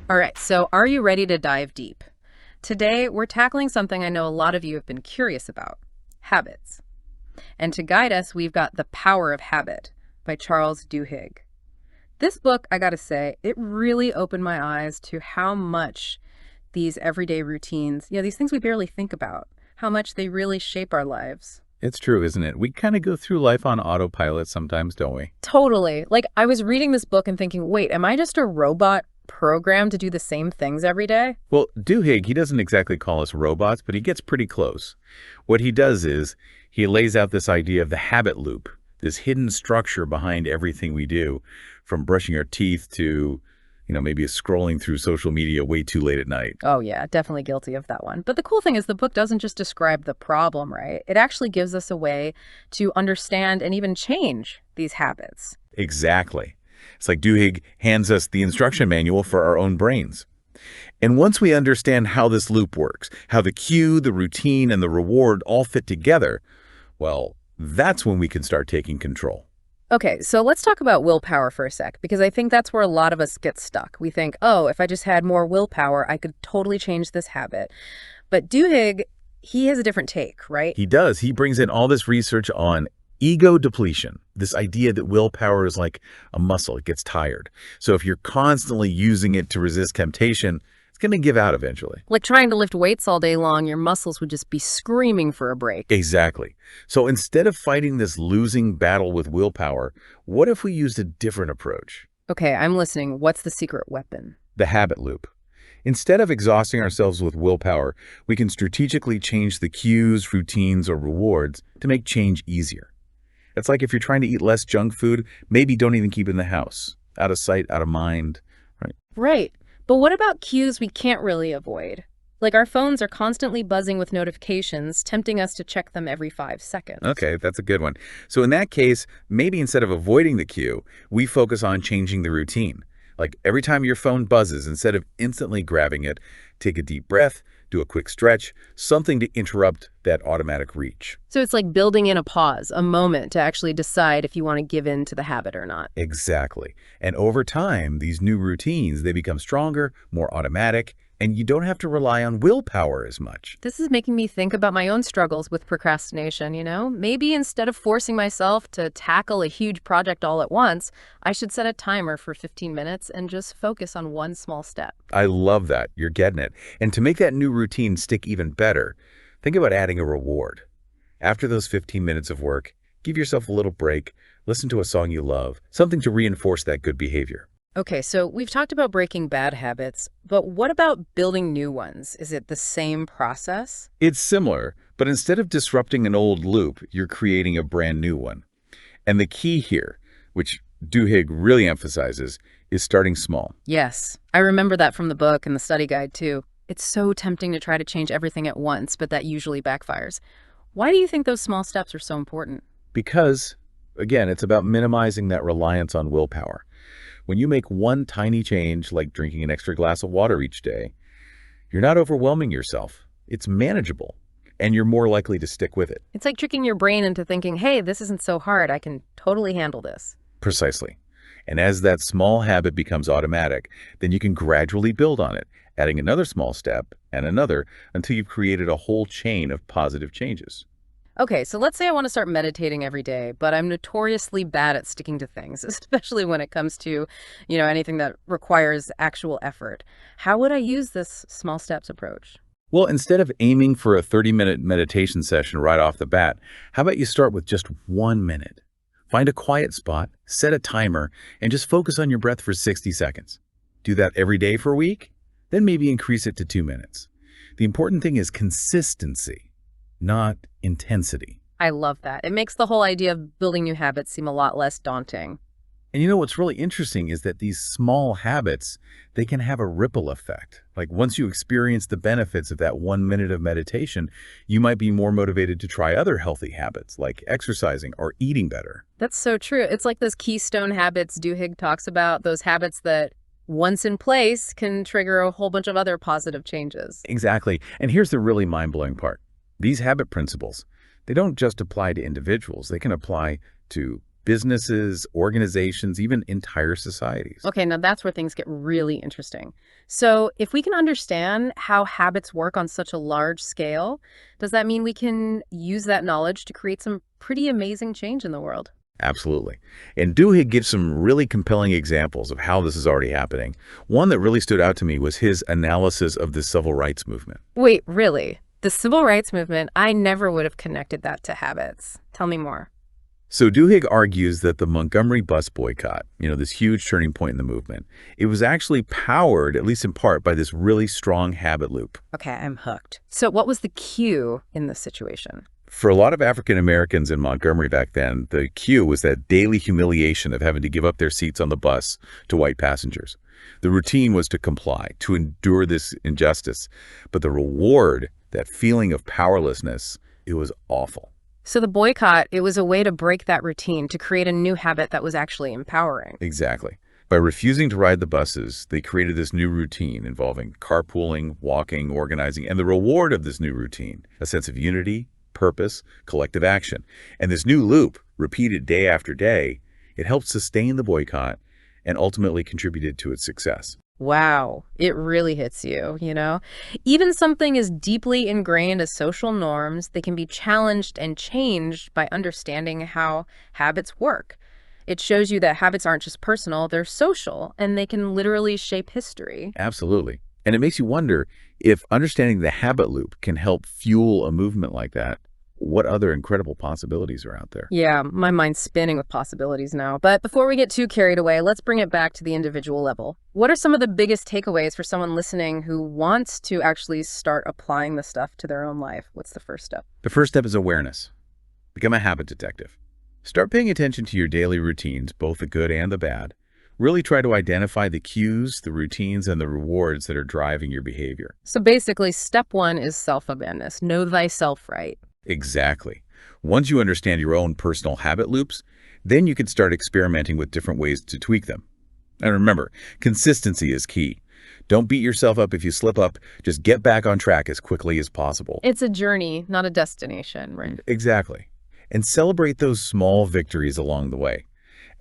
All right, so are you ready to dive deep? Today, we're tackling something I know a lot of you have been curious about: habits. And to guide us, we've got The Power of Habit by Charles Duhigg. This book, I gotta say, it really opened my eyes to how much these everyday routines, these things we barely think about, how much they really shape our lives. It's true, isn't it? We kind of go through life on autopilot sometimes, don't we? Totally. Like, I was reading this book and thinking, wait, am I just a robot programmed to do the same things every day? Well, Duhigg, he doesn't exactly call us robots, but he gets pretty close. What he does is he lays out this idea of the habit loop, this hidden structure behind everything we do, from brushing our teeth to, maybe scrolling through social media way too late at night. Oh, yeah, definitely guilty of that one. But the cool thing is the book doesn't just describe the problem, right? It actually gives us a way to understand and even change these habits. Exactly. It's like Duhigg hands us the instruction manual for our own brains. And once we understand how this loop works, how the cue, the routine, and the reward all fit together, well, that's when we can start taking control. Okay, so let's talk about willpower for a sec, because I think that's where a lot of us get stuck. We think, oh, if I just had more willpower, I could totally change this habit. But Duhigg, he has a different take, right? He does. He brings in all this research on ego depletion, this idea that willpower is like a muscle. It gets tired. So if you're constantly using it to resist temptation, it's going to give out eventually. Like trying to lift weights all day long, your muscles would just be screaming for a break. Exactly. So instead of fighting this losing battle with willpower, what if we used a different approach? Okay, I'm listening. What's the secret weapon? The habit loop. Instead of exhausting ourselves with willpower, we can strategically change the cues, routines, or rewards to make change easier. It's like if you're trying to eat less junk food, maybe don't even keep it in the house. Out of sight, out of mind, right? Right. But what about cues we can't really avoid? Like our phones are constantly buzzing with notifications, tempting us to check them every 5 seconds. Okay, that's a good one. So in that case, maybe instead of avoiding the cue, we focus on changing the routine. Like every time your phone buzzes, instead of instantly grabbing it, take a deep breath, do a quick stretch, something to interrupt that automatic reach. So it's like building in a pause, a moment to actually decide if you want to give in to the habit or not. Exactly. And over time, these new routines, they become stronger, more automatic, and you don't have to rely on willpower as much. This is making me think about my own struggles with procrastination, Maybe instead of forcing myself to tackle a huge project all at once, I should set a timer for 15 minutes and just focus on one small step. I love that. You're getting it. And to make that new routine stick even better, think about adding a reward. After those 15 minutes of work, give yourself a little break, listen to a song you love, something to reinforce that good behavior. Okay, so we've talked about breaking bad habits, but what about building new ones? Is it the same process? It's similar, but instead of disrupting an old loop, you're creating a brand new one. And the key here, which Duhigg really emphasizes, is starting small. Yes, I remember that from the book and the study guide too. It's so tempting to try to change everything at once, but that usually backfires. Why do you think those small steps are so important? Because, again, it's about minimizing that reliance on willpower. When you make one tiny change, like drinking an extra glass of water each day, you're not overwhelming yourself. It's manageable, and you're more likely to stick with it. It's like tricking your brain into thinking, hey, this isn't so hard. I can totally handle this. Precisely. And as that small habit becomes automatic, then you can gradually build on it, adding another small step and another until you've created a whole chain of positive changes. Okay, so let's say I want to start meditating every day, but I'm notoriously bad at sticking to things, especially when it comes to, anything that requires actual effort. How would I use this small steps approach? Well, instead of aiming for a 30-minute meditation session right off the bat, how about you start with just 1 minute? Find a quiet spot, set a timer, and just focus on your breath for 60 seconds. Do that every day for a week, then maybe increase it to 2 minutes. The important thing is consistency, not intensity. I love that. It makes the whole idea of building new habits seem a lot less daunting. And what's really interesting is that these small habits, they can have a ripple effect. Like once you experience the benefits of that 1 minute of meditation, you might be more motivated to try other healthy habits like exercising or eating better. That's so true. It's like those keystone habits Duhigg talks about, those habits that once in place can trigger a whole bunch of other positive changes. Exactly. And here's the really mind-blowing part. These habit principles, they don't just apply to individuals. They can apply to businesses, organizations, even entire societies. Okay, now that's where things get really interesting. So if we can understand how habits work on such a large scale, does that mean we can use that knowledge to create some pretty amazing change in the world? Absolutely. And Duhigg gives some really compelling examples of how this is already happening. One that really stood out to me was his analysis of the civil rights movement. Wait, really? The civil rights movement, I never would have connected that to habits. Tell me more. So Duhigg argues that the Montgomery bus boycott, this huge turning point in the movement, it was actually powered, at least in part, by this really strong habit loop. Okay, I'm hooked. So what was the cue in this situation? For a lot of African Americans in Montgomery back then, the cue was that daily humiliation of having to give up their seats on the bus to white passengers. The routine was to comply, to endure this injustice. But the reward, that feeling of powerlessness, it was awful. So the boycott, it was a way to break that routine, to create a new habit that was actually empowering. Exactly. By refusing to ride the buses, they created this new routine involving carpooling, walking, organizing, and the reward of this new routine, a sense of unity, purpose, collective action. And this new loop, repeated day after day, it helped sustain the boycott and ultimately contributed to its success. Wow, it really hits you, Even something as deeply ingrained as social norms, they can be challenged and changed by understanding how habits work. It shows you that habits aren't just personal, they're social, and they can literally shape history. Absolutely. And it makes you wonder if understanding the habit loop can help fuel a movement like that. What other incredible possibilities are out there? Yeah, my mind's spinning with possibilities now. But before we get too carried away, let's bring it back to the individual level. What are some of the biggest takeaways for someone listening who wants to actually start applying the stuff to their own life? What's the first step? The first step is awareness. Become a habit detective. Start paying attention to your daily routines, both the good and the bad. Really try to identify the cues, the routines, and the rewards that are driving your behavior. So basically, step one is self-awareness. Know thyself, right? Exactly. Once you understand your own personal habit loops, then you can start experimenting with different ways to tweak them. And remember, consistency is key. Don't beat yourself up if you slip up. Just get back on track as quickly as possible. It's a journey, not a destination, right? Exactly. And celebrate those small victories along the way.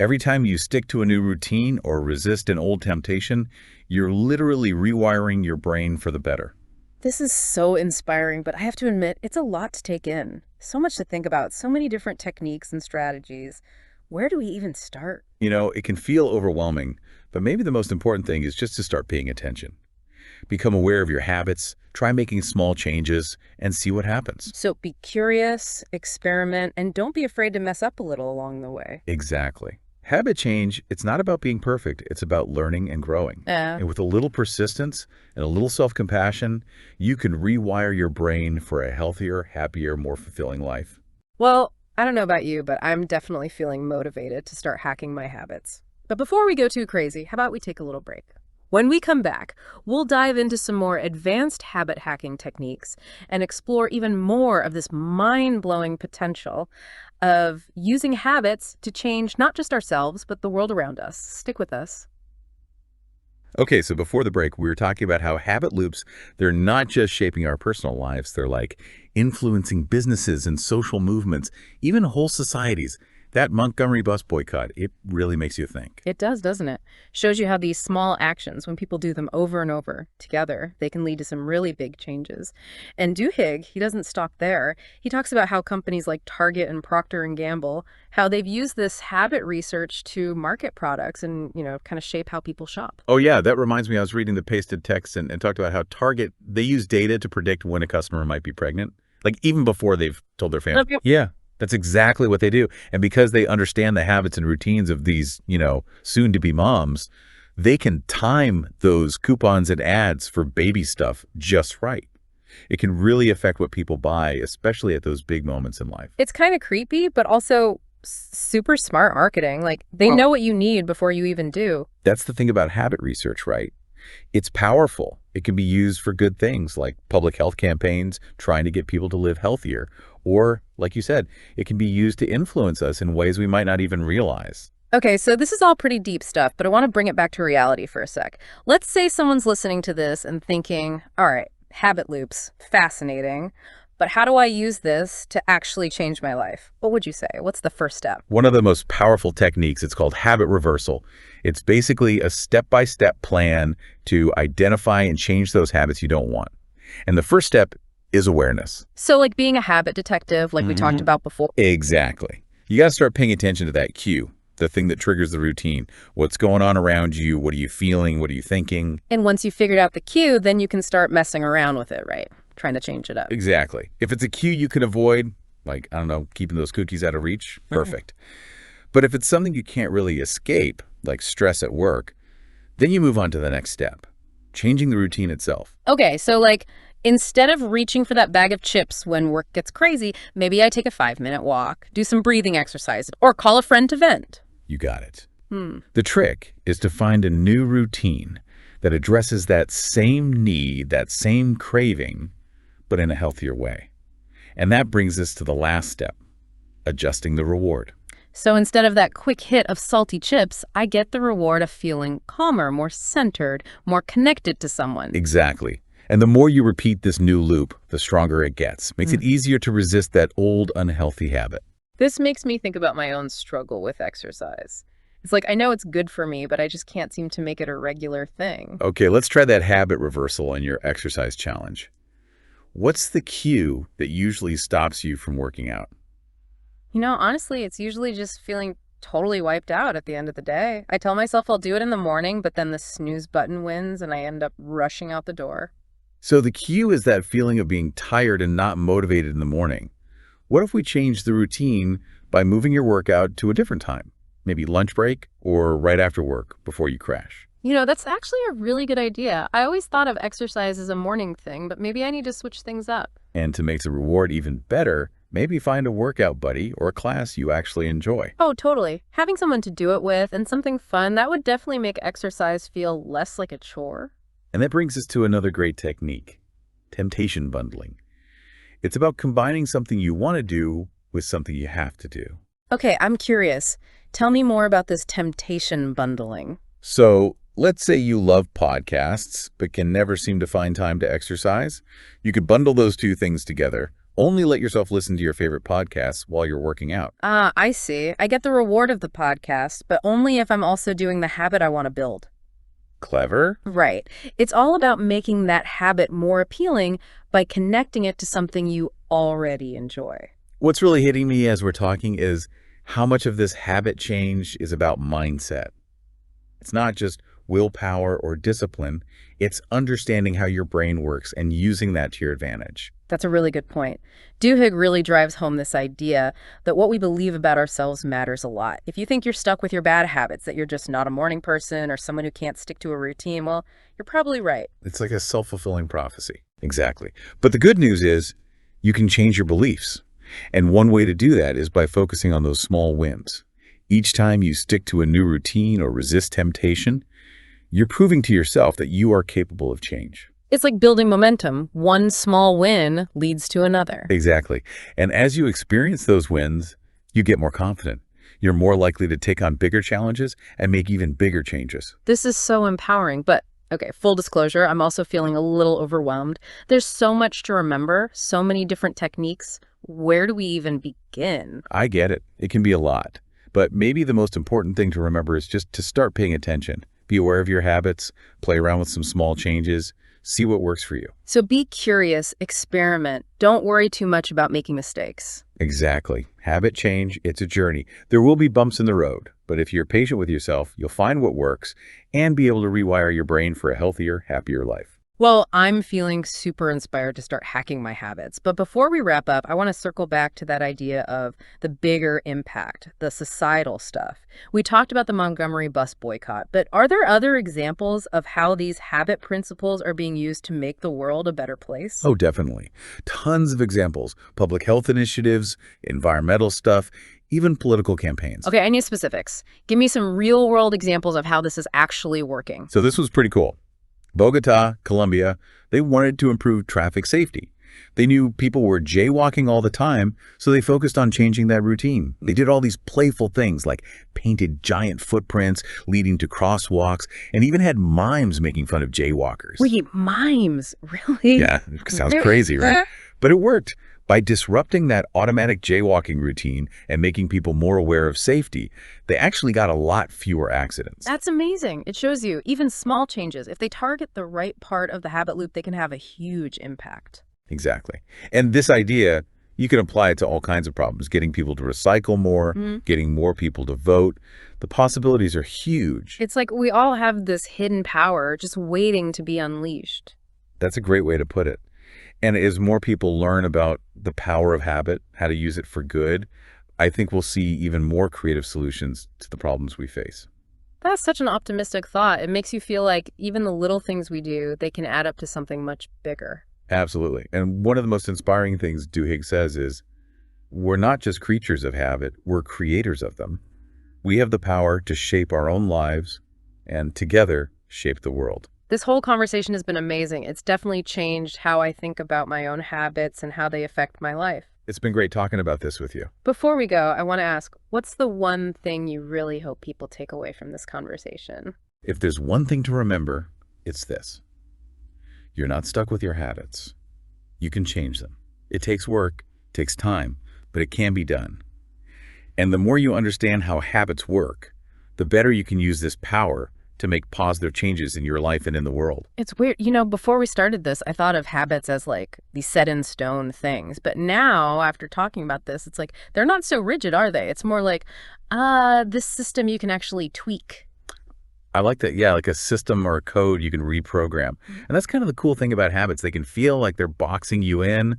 Every time you stick to a new routine or resist an old temptation, you're literally rewiring your brain for the better. This is so inspiring, but I have to admit, it's a lot to take in. So much to think about, so many different techniques and strategies. Where do we even start? It can feel overwhelming, but maybe the most important thing is just to start paying attention. Become aware of your habits, try making small changes, and see what happens. So be curious, experiment, and don't be afraid to mess up a little along the way. Exactly. Habit change, it's not about being perfect. It's about learning and growing. And with a little persistence and a little self-compassion, you can rewire your brain for a healthier, happier, more fulfilling life. Well, I don't know about you, but I'm definitely feeling motivated to start hacking my habits. But before we go too crazy, how about we take a little break? When we come back, we'll dive into some more advanced habit hacking techniques and explore even more of this mind-blowing potential of using habits to change not just ourselves, but the world around us. Stick with us. Okay, so before the break, we were talking about how habit loops, they're not just shaping our personal lives, they're like influencing businesses and social movements, even whole societies. That Montgomery bus boycott, it really makes you think. It does, doesn't it? Shows you how these small actions, when people do them over and over together, they can lead to some really big changes. And Duhigg, he doesn't stop there. He talks about how companies like Target and Procter and Gamble, how they've used this habit research to market products and, kind of shape how people shop. Oh yeah, that reminds me, I was reading the pasted text and talked about how Target, they use data to predict when a customer might be pregnant, like even before they've told their family. Okay. Yeah. That's exactly what they do. And because they understand the habits and routines of these, soon-to-be moms, they can time those coupons and ads for baby stuff just right. It can really affect what people buy, especially at those big moments in life. It's kind of creepy, but also super smart marketing. Like, they know what you need before you even do. That's the thing about habit research, right? It's powerful. It can be used for good things like public health campaigns, trying to get people to live healthier. Or, like you said, it can be used to influence us in ways we might not even realize. Okay, so this is all pretty deep stuff, but I want to bring it back to reality for a sec. Let's say someone's listening to this and thinking, all right, habit loops, fascinating, But how do I use this to actually change my life? What would you say? What's the first step? One of the most powerful techniques, it's called habit reversal. It's basically a step-by-step plan to identify and change those habits you don't want. And the first step is awareness. So like being a habit detective, like we talked about before. Exactly. You got to start paying attention to that cue, the thing that triggers the routine. What's going on around you? What are you feeling? What are you thinking? And once you figured out the cue, then you can start messing around with it, right? Trying to change it up. Exactly. If it's a cue you can avoid, like, I don't know, keeping those cookies out of reach, perfect. But if it's something you can't really escape, like stress at work, then you move on to the next step, changing the routine itself. Okay, so like instead of reaching for that bag of chips when work gets crazy, maybe I take a 5-minute walk, do some breathing exercise, or call a friend to vent. You got it. The trick is to find a new routine that addresses that same need, that same craving, but in a healthier way. And that brings us to the last step, adjusting the reward. So instead of that quick hit of salty chips, I get the reward of feeling calmer, more centered, more connected to someone. Exactly. And the more you repeat this new loop, the stronger it gets. Makes it easier to resist that old unhealthy habit. This makes me think about my own struggle with exercise. It's like, I know it's good for me, but I just can't seem to make it a regular thing. Okay, let's try that habit reversal in your exercise challenge. What's the cue that usually stops you from working out? You know, honestly, it's usually just feeling totally wiped out at the end of the day. I tell myself I'll do it in the morning, but then the snooze button wins and I end up rushing out the door. So the cue is that feeling of being tired and not motivated in the morning. What if we change the routine by moving your workout to a different time? Maybe lunch break or right after work before you crash. You know, that's actually a really good idea. I always thought of exercise as a morning thing, but maybe I need to switch things up. And to make the reward even better, maybe find a workout buddy or a class you actually enjoy. Oh, totally. Having someone to do it with and something fun, that would definitely make exercise feel less like a chore. And that brings us to another great technique, temptation bundling. It's about combining something you want to do with something you have to do. Okay, I'm curious. Tell me more about this temptation bundling. So let's say you love podcasts, but can never seem to find time to exercise. You could bundle those two things together. Only let yourself listen to your favorite podcasts while you're working out. Ah, I see. I get the reward of the podcast, but only if I'm also doing the habit I want to build. Clever? Right. It's all about making that habit more appealing by connecting it to something you already enjoy. What's really hitting me as we're talking is how much of this habit change is about mindset. It's not just willpower or discipline. It's understanding how your brain works and using that to your advantage. That's a really good point. Duhigg really drives home this idea that what we believe about ourselves matters a lot. If you think you're stuck with your bad habits, that you're just not a morning person or someone who can't stick to a routine, well, you're probably right. It's like a self-fulfilling prophecy. Exactly. But the good news is you can change your beliefs. And one way to do that is by focusing on those small wins. Each time you stick to a new routine or resist temptation, you're proving to yourself that you are capable of change. It's like building momentum. One small win leads to another. Exactly. And as you experience those wins, you get more confident. You're more likely to take on bigger challenges and make even bigger changes. This is so empowering, but okay, full disclosure, I'm also feeling a little overwhelmed. There's so much to remember, so many different techniques. Where do we even begin? I get it. It can be a lot. But maybe the most important thing to remember is just to start paying attention. Be aware of your habits, play around with some small changes, see what works for you. So be curious, experiment. Don't worry too much about making mistakes. Exactly. Habit change, it's a journey. There will be bumps in the road, but if you're patient with yourself, you'll find what works and be able to rewire your brain for a healthier, happier life. Well, I'm feeling super inspired to start hacking my habits. But before we wrap up, I want to circle back to that idea of the bigger impact, the societal stuff. We talked about the Montgomery bus boycott, but are there other examples of how these habit principles are being used to make the world a better place? Oh, definitely. Tons of examples. Public health initiatives, environmental stuff, even political campaigns. Okay, I need specifics. Give me some real-world examples of how this is actually working. So this was pretty cool. Bogota, Colombia, they wanted to improve traffic safety. They knew people were jaywalking all the time, so they focused on changing that routine. They did all these playful things like painted giant footprints leading to crosswalks and even had mimes making fun of jaywalkers. Wait, mimes? Really? Yeah, it sounds crazy, right? But it worked. By disrupting that automatic jaywalking routine and making people more aware of safety, they actually got a lot fewer accidents. That's amazing. It shows you even small changes. If they target the right part of the habit loop, they can have a huge impact. Exactly. And this idea, you can apply it to all kinds of problems, getting people to recycle more, getting more people to vote. The possibilities are huge. It's like we all have this hidden power just waiting to be unleashed. That's a great way to put it. And as more people learn about the power of habit, how to use it for good, I think we'll see even more creative solutions to the problems we face. That's such an optimistic thought. It makes you feel like even the little things we do, they can add up to something much bigger. Absolutely. And one of the most inspiring things Duhigg says is, we're not just creatures of habit, we're creators of them. We have the power to shape our own lives and together shape the world. This whole conversation has been amazing. It's definitely changed how I think about my own habits and how they affect my life. It's been great talking about this with you. Before we go, I want to ask, what's the one thing you really hope people take away from this conversation? If there's one thing to remember, it's this. You're not stuck with your habits. You can change them. It takes work, takes time, but it can be done. And the more you understand how habits work, the better you can use this power to make positive changes in your life and in the world. It's weird. You know, before we started this, I thought of habits as like these set in stone things. But now, after talking about this, it's like they're not so rigid, are they? It's more like, this system you can actually tweak. I like that. Yeah, like a system or a code you can reprogram. And that's kind of the cool thing about habits. They can feel like they're boxing you in,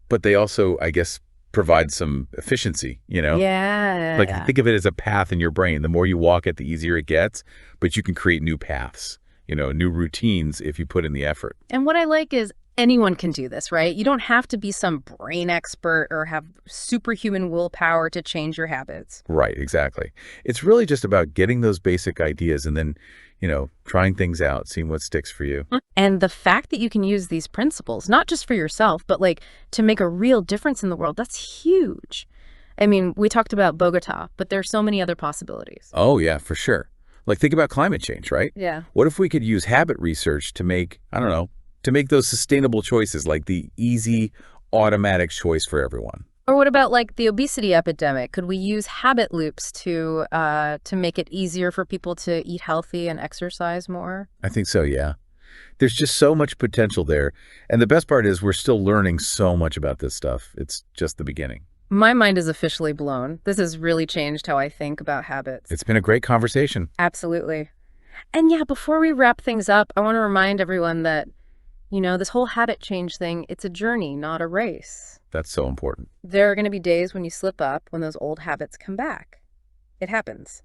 but they also, I guess, provide some efficiency, Yeah. Like think of it as a path in your brain. The more you walk it, the easier it gets, but you can create new paths, new routines if you put in the effort. And what I like is anyone can do this, right? You don't have to be some brain expert or have superhuman willpower to change your habits. Right, exactly. It's really just about getting those basic ideas and then, trying things out, seeing what sticks for you. And the fact that you can use these principles, not just for yourself, but like to make a real difference in the world, that's huge. I mean, we talked about Bogota, but there's so many other possibilities. Oh, yeah, for sure. Like think about climate change, right? Yeah. What if we could use habit research to make, to make those sustainable choices, like the easy, automatic choice for everyone? Or what about like the obesity epidemic? Could we use habit loops to make it easier for people to eat healthy and exercise more? I think so, yeah. There's just so much potential there. And the best part is we're still learning so much about this stuff. It's just the beginning. My mind is officially blown. This has really changed how I think about habits. It's been a great conversation. Absolutely. And yeah, before we wrap things up, I want to remind everyone that, this whole habit change thing, it's a journey, not a race. That's so important. There are going to be days when you slip up, when those old habits come back. It happens.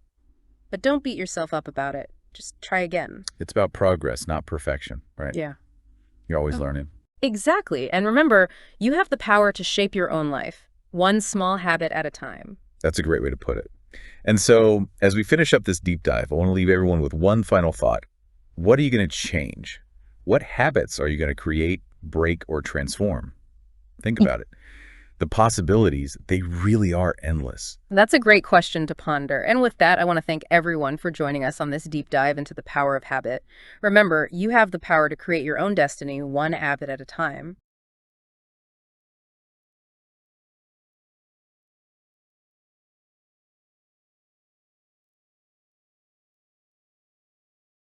But don't beat yourself up about it. Just try again. It's about progress, not perfection, right? Yeah. You're always learning. Exactly. And remember, you have the power to shape your own life, one small habit at a time. That's a great way to put it. And so, as we finish up this deep dive, I want to leave everyone with one final thought. What are you going to change? What habits are you going to create, break, or transform? Think about it. The possibilities, they really are endless. That's a great question to ponder. And with that, I want to thank everyone for joining us on this deep dive into the power of habit. Remember, you have the power to create your own destiny, one habit at a time.